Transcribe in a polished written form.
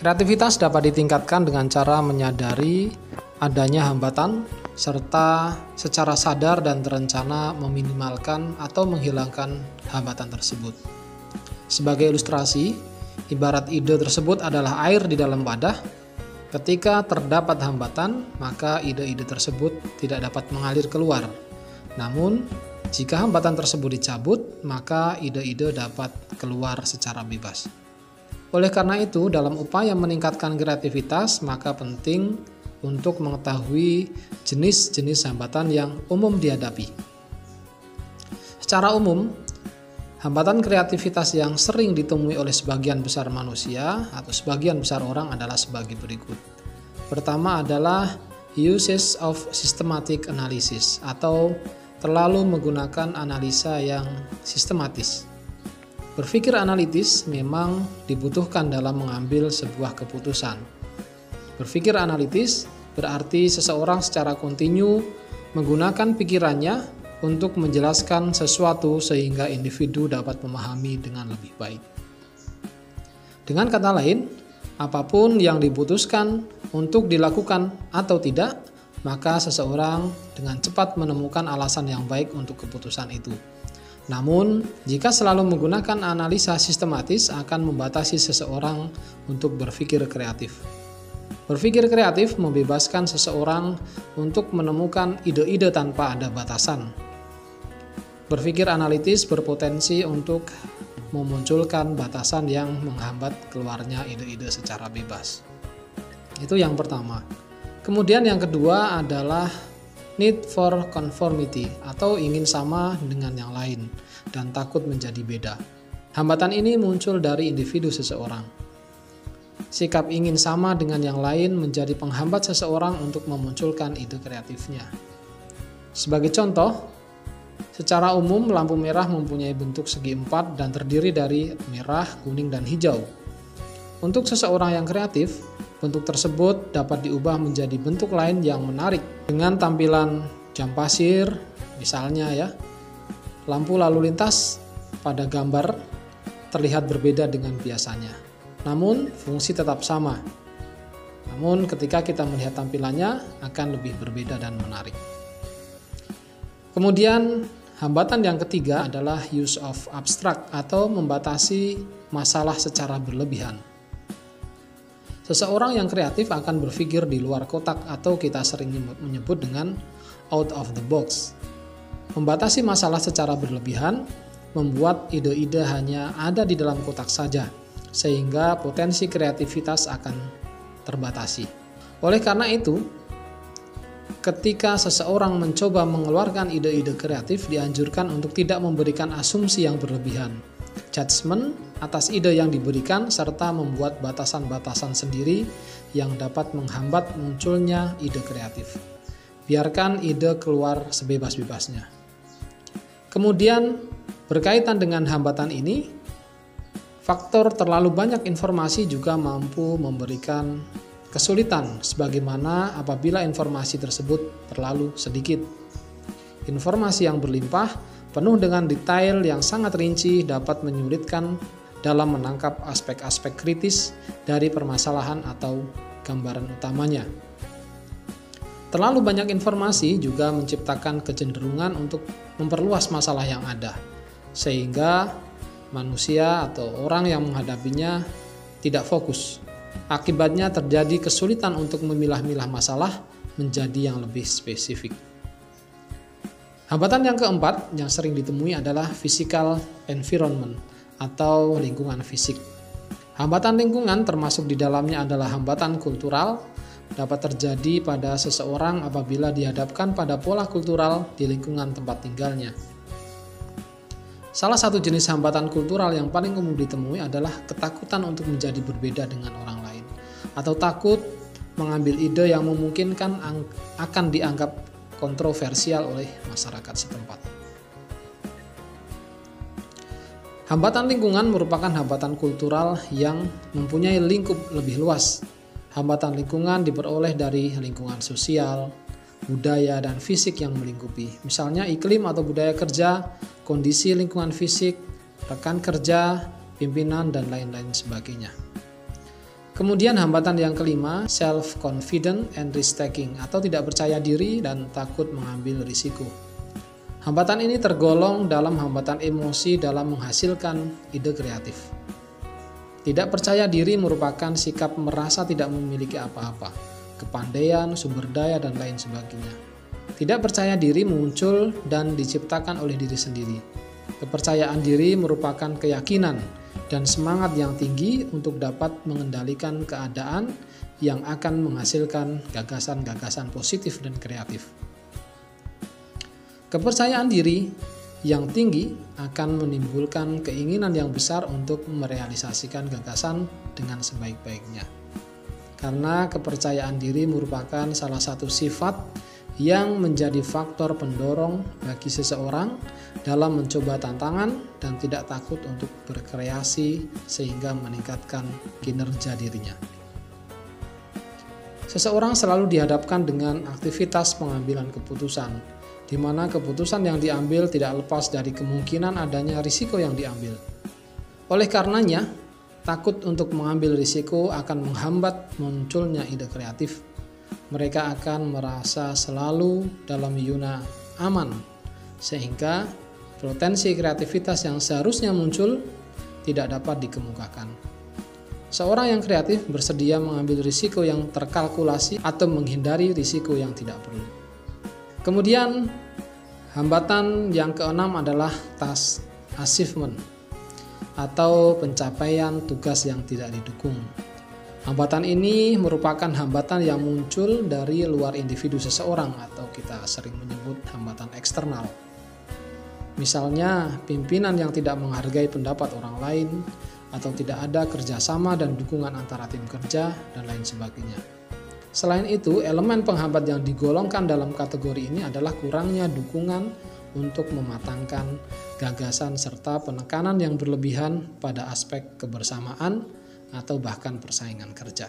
Kreativitas dapat ditingkatkan dengan cara menyadari adanya hambatan, serta secara sadar dan terencana meminimalkan atau menghilangkan hambatan tersebut. Sebagai ilustrasi, ibarat ide tersebut adalah air di dalam wadah. Ketika terdapat hambatan, maka ide-ide tersebut tidak dapat mengalir keluar. Namun, jika hambatan tersebut dicabut, maka ide-ide dapat keluar secara bebas. Oleh karena itu, dalam upaya meningkatkan kreativitas, maka penting untuk mengetahui jenis-jenis hambatan yang umum dihadapi. Secara umum, hambatan kreativitas yang sering ditemui oleh sebagian besar manusia atau sebagian besar orang adalah sebagai berikut. Pertama adalah uses of systematic analysis atau terlalu menggunakan analisa yang sistematis. Berpikir analitis memang dibutuhkan dalam mengambil sebuah keputusan. Berpikir analitis berarti seseorang secara kontinu menggunakan pikirannya untuk menjelaskan sesuatu sehingga individu dapat memahami dengan lebih baik. Dengan kata lain, apapun yang diputuskan untuk dilakukan atau tidak, maka seseorang dengan cepat menemukan alasan yang baik untuk keputusan itu. Namun, jika selalu menggunakan analisa sistematis akan membatasi seseorang untuk berpikir kreatif. Berpikir kreatif membebaskan seseorang untuk menemukan ide-ide tanpa ada batasan. Berpikir analitis berpotensi untuk memunculkan batasan yang menghambat keluarnya ide-ide secara bebas. Itu yang pertama. Kemudian yang kedua adalah need for conformity atau ingin sama dengan yang lain dan takut menjadi beda. Hambatan ini muncul dari individu seseorang. Sikap ingin sama dengan yang lain menjadi penghambat seseorang untuk memunculkan ide kreatifnya. Sebagai contoh, secara umum lampu merah mempunyai bentuk segi empat dan terdiri dari merah, kuning, dan hijau. Untuk seseorang yang kreatif, bentuk tersebut dapat diubah menjadi bentuk lain yang menarik dengan tampilan jam pasir, misalnya ya. Lampu lalu lintas pada gambar terlihat berbeda dengan biasanya. Namun fungsi tetap sama. Namun ketika kita melihat tampilannya akan lebih berbeda dan menarik. Kemudian hambatan yang ketiga adalah use of abstract atau membatasi masalah secara berlebihan. Seseorang yang kreatif akan berpikir di luar kotak atau kita sering menyebut dengan out of the box. Membatasi masalah secara berlebihan membuat ide-ide hanya ada di dalam kotak saja, sehingga potensi kreativitas akan terbatasi. Oleh karena itu, ketika seseorang mencoba mengeluarkan ide-ide kreatif, dianjurkan untuk tidak memberikan asumsi yang berlebihan, judgement atas ide yang diberikan, serta membuat batasan-batasan sendiri yang dapat menghambat munculnya ide kreatif. Biarkan ide keluar sebebas-bebasnya. Kemudian, berkaitan dengan hambatan ini, faktor terlalu banyak informasi juga mampu memberikan kesulitan, sebagaimana apabila informasi tersebut terlalu sedikit. Informasi yang berlimpah, penuh dengan detail yang sangat rinci dapat menyulitkan dalam menangkap aspek-aspek kritis dari permasalahan atau gambaran utamanya. Terlalu banyak informasi juga menciptakan kecenderungan untuk memperluas masalah yang ada, sehingga manusia atau orang yang menghadapinya tidak fokus. Akibatnya terjadi kesulitan untuk memilah-milah masalah menjadi yang lebih spesifik. Hambatan yang keempat yang sering ditemui adalah physical environment atau lingkungan fisik. Hambatan lingkungan termasuk di dalamnya adalah hambatan kultural, dapat terjadi pada seseorang apabila dihadapkan pada pola kultural di lingkungan tempat tinggalnya. Salah satu jenis hambatan kultural yang paling umum ditemui adalah ketakutan untuk menjadi berbeda dengan orang lain, atau takut mengambil ide yang memungkinkan akan dianggap kontroversial oleh masyarakat setempat. Hambatan lingkungan merupakan hambatan kultural yang mempunyai lingkup lebih luas. Hambatan lingkungan diperoleh dari lingkungan sosial, budaya, dan fisik yang melingkupi. Misalnya iklim atau budaya kerja, kondisi lingkungan fisik, rekan kerja, pimpinan, dan lain-lain sebagainya. Kemudian hambatan yang kelima, self-confident and risk-taking atau tidak percaya diri dan takut mengambil risiko. Hambatan ini tergolong dalam hambatan emosi dalam menghasilkan ide kreatif. Tidak percaya diri merupakan sikap merasa tidak memiliki apa-apa, kepandaian, sumber daya, dan lain sebagainya. Tidak percaya diri muncul dan diciptakan oleh diri sendiri. Kepercayaan diri merupakan keyakinan dan semangat yang tinggi untuk dapat mengendalikan keadaan yang akan menghasilkan gagasan-gagasan positif dan kreatif. Kepercayaan diri yang tinggi akan menimbulkan keinginan yang besar untuk merealisasikan gagasan dengan sebaik-baiknya. Karena kepercayaan diri merupakan salah satu sifat yang menjadi faktor pendorong bagi seseorang dalam mencoba tantangan dan tidak takut untuk berkreasi sehingga meningkatkan kinerja dirinya. Seseorang selalu dihadapkan dengan aktivitas pengambilan keputusan, di mana keputusan yang diambil tidak lepas dari kemungkinan adanya risiko yang diambil. Oleh karenanya, takut untuk mengambil risiko akan menghambat munculnya ide kreatif. Mereka akan merasa selalu dalam zona aman, sehingga potensi kreativitas yang seharusnya muncul tidak dapat dikemukakan. Seorang yang kreatif bersedia mengambil risiko yang terkalkulasi atau menghindari risiko yang tidak perlu. Kemudian, hambatan yang keenam adalah task achievement atau pencapaian tugas yang tidak didukung. Hambatan ini merupakan hambatan yang muncul dari luar individu seseorang atau kita sering menyebut hambatan eksternal. Misalnya, pimpinan yang tidak menghargai pendapat orang lain atau tidak ada kerjasama dan dukungan antara tim kerja dan lain sebagainya. Selain itu, elemen penghambat yang digolongkan dalam kategori ini adalah kurangnya dukungan untuk mematangkan gagasan serta penekanan yang berlebihan pada aspek kebersamaan atau bahkan persaingan kerja.